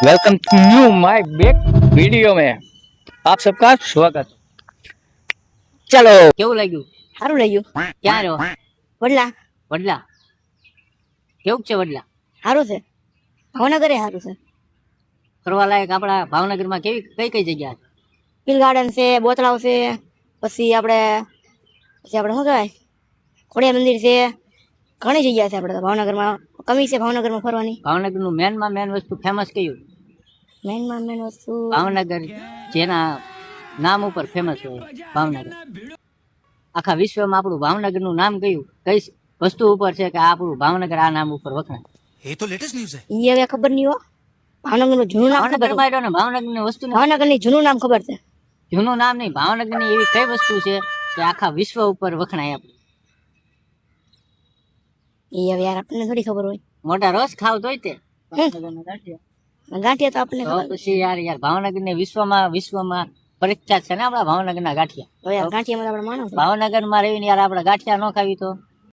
Welcome to new my back video में आप सबका स्वागत। चलो કેવું લાગ્યું? સારું લઈ ગયું. ક્યાં રહ્યો? વડલા વડલા. કેવું છે વડલા? સારું છે. ભાવનગરે સારું છે. ફરવા લાયક આપણા ભાવનગરમાં કઈ કઈ જગ્યા છે? હિલ ગાર્ડન છે, બોતળાવ છે, પછી આપણે શું કહેવાય, ખોડિયા મંદિર છે. ઘણી જગ્યા છે આપણે તો ભાવનગરમાં. કમી છે ભાવનગરમાં ફરવાની. ભાવનગરનું મેનમાં મેન વસ્તુ ફેમસ કયું? મેન વસ્તુ ભાવનગર જેના નામ ઉપર ફેમસ હોય ભાવનગર. આખા વિશ્વમાં આપણું ભાવનગરનું નામ કયું? કઈ વસ્તુ ઉપર છે કે આપણું ભાવનગર આ નામ ઉપર વખણાય? ये तो लेटेस्ट न्यूज़ है। ઈ હવે ખબર નહીં હો. ભાવનગરનું જૂનું નામ ખબર ભાવનગરમાં રહ્યો ને ભાવનગરની વસ્તુ ભાવનગરની જૂનું નામ ખબર છે. જૂનું નામ નહીં, ભાવનગરની એવી કઈ વસ્તુ છે કે આખા વિશ્વ ઉપર વખણાય? આપણે ઈ હવે યાર આપણને થોડી ખબર હોય. મોટા રસ ખાવ તોય તે ભાવનગરના ગાંઠિયા. ગાંઠિયા તો આપણને તો ખબર. પછી યાર ભાવનગરને વિશ્વમાં પરીક્ષા છે ને આપણા ભાવનગરના ગાંઠિયા. હવે યાર ગાંઠિયામાં તો આપણે માણસ. ભાવનગરમાં રહીને યાર આપણે ગાંઠિયા ન ખાવી તો